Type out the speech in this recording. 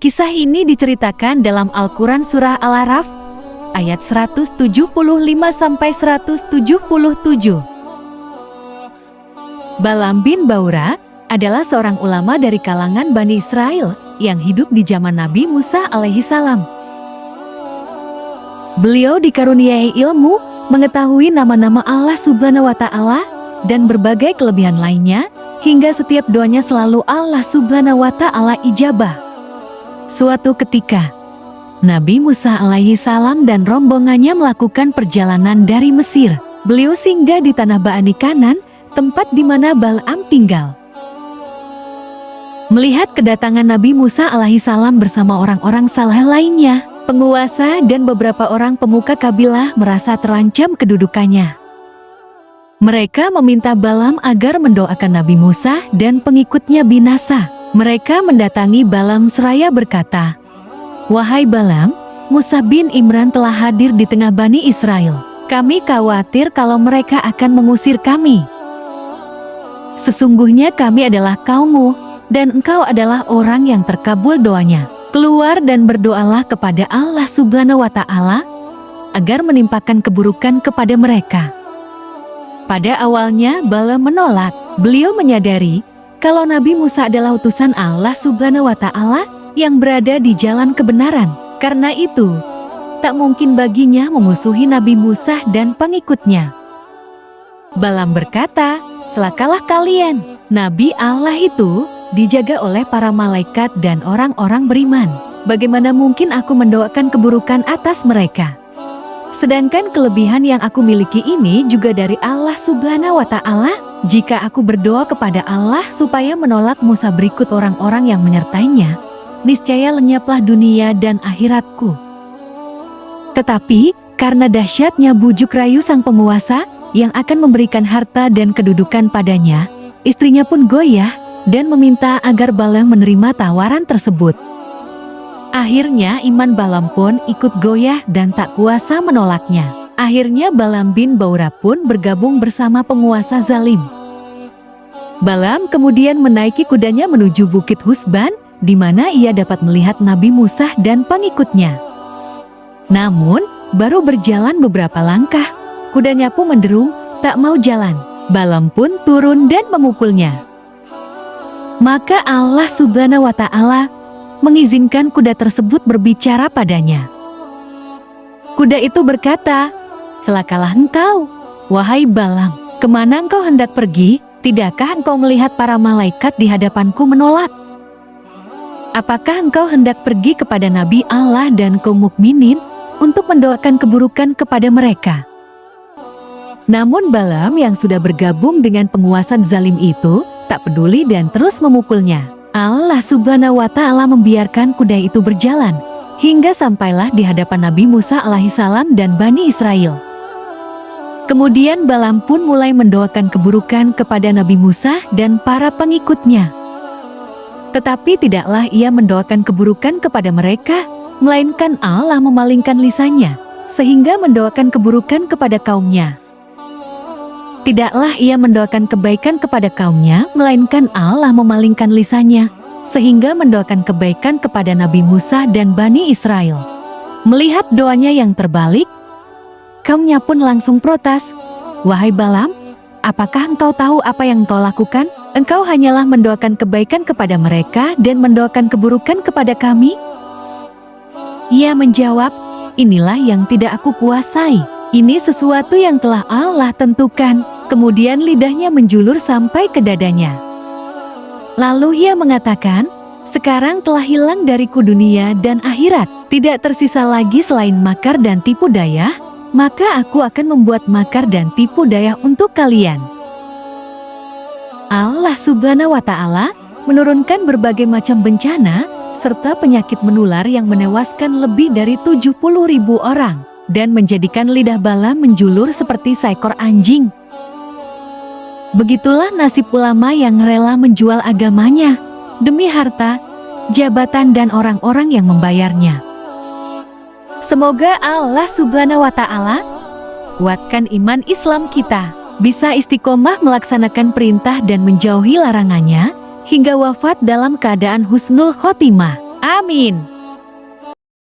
Kisah ini diceritakan dalam Al-Quran Surah Al-A'raf ayat 175-177. Balaam bin Baura adalah seorang ulama dari kalangan Bani Israel yang hidup di zaman Nabi Musa alaihissalam. Beliau dikaruniai ilmu, mengetahui nama-nama Allah Subhanahu wa Ta'ala, dan berbagai kelebihan lainnya, hingga setiap doanya selalu Allah Subhanahu wa Ta'ala ijabah. Suatu ketika, Nabi Musa alaihissalam dan rombongannya melakukan perjalanan dari Mesir. Beliau singgah di tanah Ba'ani Kanan, tempat di mana Balaam tinggal. Melihat kedatangan Nabi Musa alaihissalam bersama orang-orang saleh lainnya, penguasa dan beberapa orang pemuka kabilah merasa terancam kedudukannya. Mereka meminta Balaam agar mendoakan Nabi Musa dan pengikutnya binasa. Mereka mendatangi Balaam seraya berkata, "Wahai Balaam, Musa bin Imran telah hadir di tengah Bani Israel. Kami khawatir kalau mereka akan mengusir kami. Sesungguhnya kami adalah kaummu, dan engkau adalah orang yang terkabul doanya. Keluar dan berdoalah kepada Allah Subhanahu wa Ta'ala agar menimpakan keburukan kepada mereka." Pada awalnya Balaam menolak. Beliau menyadari kalau Nabi Musa adalah utusan Allah Subhanahu wa Ta'ala yang berada di jalan kebenaran. Karena itu, tak mungkin baginya memusuhi Nabi Musa dan pengikutnya. Balaam berkata, "Celakalah kalian. Nabi Allah itu dijaga oleh para malaikat dan orang-orang beriman. Bagaimana mungkin aku mendoakan keburukan atas mereka? Sedangkan kelebihan yang aku miliki ini juga dari Allah Subhanahu wa Ta'ala. Jika aku berdoa kepada Allah supaya menolak Musa berikut orang-orang yang menyertainya, niscaya lenyaplah dunia dan akhiratku." Tetapi karena dahsyatnya bujuk rayu sang penguasa yang akan memberikan harta dan kedudukan padanya, istrinya pun goyah dan meminta agar Balaam menerima tawaran tersebut. Akhirnya iman Balaam pun ikut goyah dan tak kuasa menolaknya. Akhirnya Balaam bin Baura pun bergabung bersama penguasa zalim. Balaam kemudian menaiki kudanya menuju Bukit Husban, di mana ia dapat melihat Nabi Musa dan pengikutnya. Namun, baru berjalan beberapa langkah, kudanya pun menderum, tak mau jalan. Balaam pun turun dan memukulnya. Maka Allah Subhanahu wa Ta'ala mengizinkan kuda tersebut berbicara padanya. Kuda itu berkata, "Celakalah engkau, wahai Balaam, kemana engkau hendak pergi? Tidakkah engkau melihat para malaikat di hadapanku menolak? Apakah engkau hendak pergi kepada Nabi Allah dan kaum mukminin untuk mendoakan keburukan kepada mereka?" Namun Balaam yang sudah bergabung dengan penguasa zalim itu tak peduli dan terus memukulnya. Allah Subhanahu wa Ta'ala membiarkan kuda itu berjalan hingga sampailah di hadapan Nabi Musa alaihissalam dan Bani Israel. Kemudian Balaam pun mulai mendoakan keburukan kepada Nabi Musa dan para pengikutnya. Tetapi tidaklah ia mendoakan keburukan kepada mereka, melainkan Allah memalingkan lisannya, sehingga mendoakan keburukan kepada kaumnya. Tidaklah ia mendoakan kebaikan kepada kaumnya, melainkan Allah memalingkan lisannya, sehingga mendoakan kebaikan kepada Nabi Musa dan Bani Israel. Melihat doanya yang terbalik, kaumnya pun langsung protes, "Wahai Balaam, apakah engkau tahu apa yang engkau lakukan? Engkau hanyalah mendoakan kebaikan kepada mereka dan mendoakan keburukan kepada kami." Ia menjawab, "Inilah yang tidak aku kuasai. Ini sesuatu yang telah Allah tentukan." Kemudian lidahnya menjulur sampai ke dadanya. Lalu ia mengatakan, "Sekarang telah hilang dariku dunia dan akhirat. Tidak tersisa lagi selain makar dan tipu daya, maka aku akan membuat makar dan tipu daya untuk kalian." Allah Subhanahu wa Ta'ala menurunkan berbagai macam bencana serta penyakit menular yang menewaskan lebih dari 70.000 orang dan menjadikan lidah Balaam menjulur seperti seekor anjing. Begitulah nasib ulama yang rela menjual agamanya demi harta, jabatan dan orang-orang yang membayarnya. Semoga Allah Subhanahu wa Ta'ala kuatkan iman Islam kita, bisa istiqomah melaksanakan perintah dan menjauhi larangannya, hingga wafat dalam keadaan husnul khotimah. Amin.